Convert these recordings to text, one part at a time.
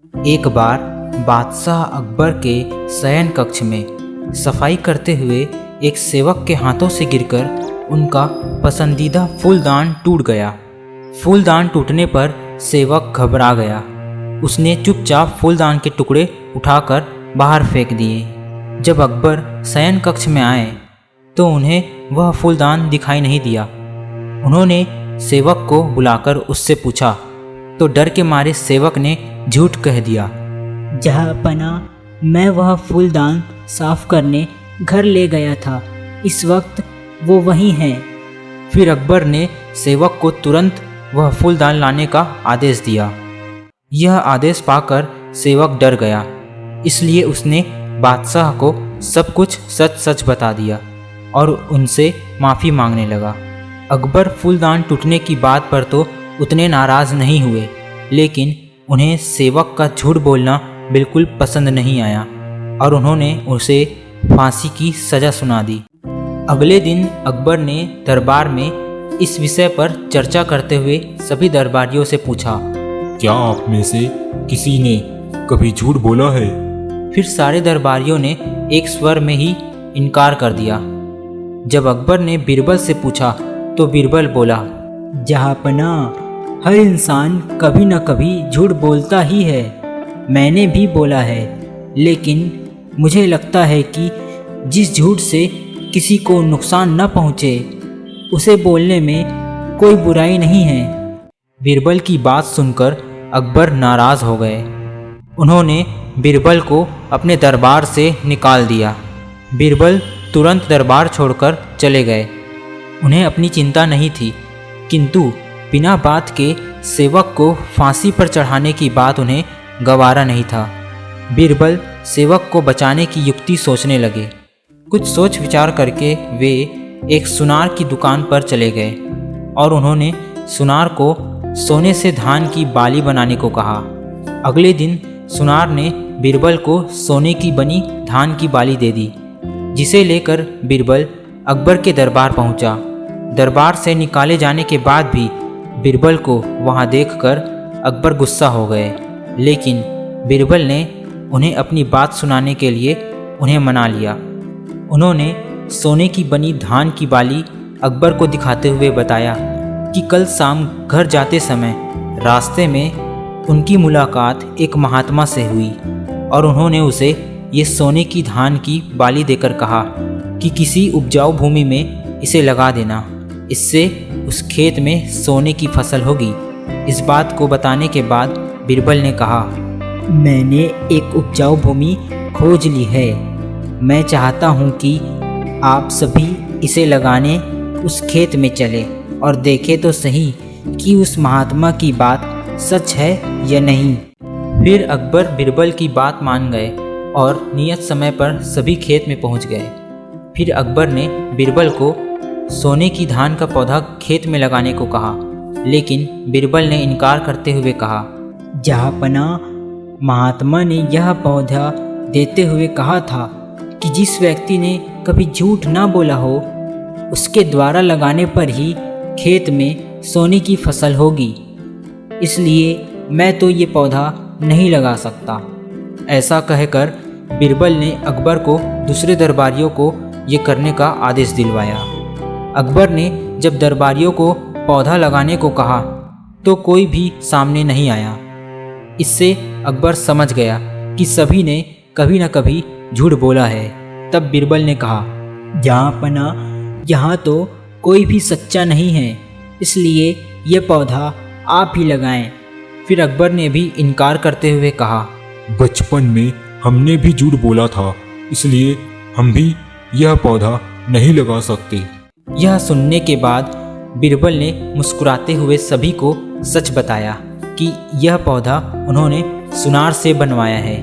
एक बार बादशाह अकबर के शयन कक्ष में सफाई करते हुए एक सेवक के हाथों से गिरकर उनका पसंदीदा फूलदान टूट गया। फूलदान टूटने पर सेवक घबरा गया। उसने चुपचाप फूलदान के टुकड़े उठाकर बाहर फेंक दिए। जब अकबर शयन कक्ष में आए तो उन्हें वह फूलदान दिखाई नहीं दिया। उन्होंने सेवक को बुलाकर उससे पूछा तो डर के मारे सेवक ने झूठ कह दिया। जहाँपना, मैं वह फूलदान साफ करने घर ले गया था, इस वक्त वो वहीं है। फिर अकबर ने सेवक को तुरंत वह फूलदान लाने का आदेश दिया। यह आदेश पाकर सेवक डर गया, इसलिए उसने बादशाह को सब कुछ सच सच बता दिया और उनसे माफ़ी मांगने लगा। अकबर फूलदान टूटने की बात पर तो उतने नाराज़ नहीं हुए, लेकिन उन्हें सेवक का झूठ बोलना बिल्कुल पसंद नहीं आया और उन्होंने उसे फांसी की सज़ा सुना दी। अगले दिन अकबर ने दरबार में इस विषय पर चर्चा करते हुए सभी दरबारियों से पूछा, क्या आप में से किसी ने कभी झूठ बोला है? फिर सारे दरबारियों ने एक स्वर में ही इनकार कर दिया। जब अकबर ने बीरबल से पूछा तो बीरबल बोला, जहाँपना, हर इंसान कभी न कभी झूठ बोलता ही है। मैंने भी बोला है, लेकिन मुझे लगता है कि जिस झूठ से किसी को नुकसान न पहुँचे उसे बोलने में कोई बुराई नहीं है। बीरबल की बात सुनकर अकबर नाराज़ हो गए। उन्होंने बीरबल को अपने दरबार से निकाल दिया। बीरबल तुरंत दरबार छोड़कर चले गए। उन्हें अपनी चिंता नहीं थी, किंतु बिना बात के सेवक को फांसी पर चढ़ाने की बात उन्हें गवारा नहीं था। बीरबल सेवक को बचाने की युक्ति सोचने लगे। कुछ सोच विचार करके वे एक सुनार की दुकान पर चले गए और उन्होंने सुनार को सोने से धान की बाली बनाने को कहा। अगले दिन सुनार ने बीरबल को सोने की बनी धान की बाली दे दी, जिसे लेकर बीरबल अकबर के दरबार पहुंचा। दरबार से निकाले जाने के बाद भी बीरबल को वहां देखकर अकबर गुस्सा हो गए, लेकिन बीरबल ने उन्हें अपनी बात सुनाने के लिए उन्हें मना लिया। उन्होंने सोने की बनी धान की बाली अकबर को दिखाते हुए बताया कि कल शाम घर जाते समय रास्ते में उनकी मुलाकात एक महात्मा से हुई और उन्होंने उसे ये सोने की धान की बाली देकर कहा कि किसी उपजाऊ भूमि में इसे लगा देना, इससे उस खेत में सोने की फसल होगी। इस बात को बताने के बाद बीरबल ने कहा, मैंने एक उपजाऊ भूमि खोज ली है। मैं चाहता हूँ कि आप सभी इसे लगाने उस खेत में चले और देखें तो सही कि उस महात्मा की बात सच है या नहीं। फिर अकबर बीरबल की बात मान गए और नियत समय पर सभी खेत में पहुंच गए। फिर अकबर ने बीरबल को सोने की धान का पौधा खेत में लगाने को कहा, लेकिन बीरबल ने इनकार करते हुए कहा, जहाँपना, महात्मा ने यह पौधा देते हुए कहा था कि जिस व्यक्ति ने कभी झूठ ना बोला हो उसके द्वारा लगाने पर ही खेत में सोने की फसल होगी, इसलिए मैं तो ये पौधा नहीं लगा सकता। ऐसा कहकर बीरबल ने अकबर को दूसरे दरबारियों को ये करने का आदेश दिलवाया। अकबर ने जब दरबारियों को पौधा लगाने को कहा तो कोई भी सामने नहीं आया। इससे अकबर समझ गया कि सभी ने कभी न कभी झूठ बोला है। तब बीरबल ने कहा, जहाँपना, यहाँ तो कोई भी सच्चा नहीं है, इसलिए ये पौधा आप ही लगाएं। फिर अकबर ने भी इनकार करते हुए कहा, बचपन में हमने भी झूठ बोला था, इसलिए हम भी यह पौधा नहीं लगा सकते। यह सुनने के बाद बीरबल ने मुस्कुराते हुए सभी को सच बताया कि यह पौधा उन्होंने सुनार से बनवाया है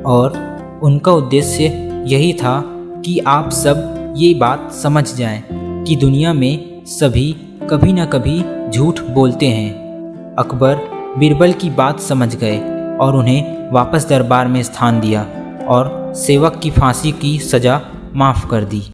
और उनका उद्देश्य यही था कि आप सब ये बात समझ जाएं कि दुनिया में सभी कभी न कभी झूठ बोलते हैं। अकबर बीरबल की बात समझ गए और उन्हें वापस दरबार में स्थान दिया और सेवक की फांसी की सज़ा माफ़ कर दी।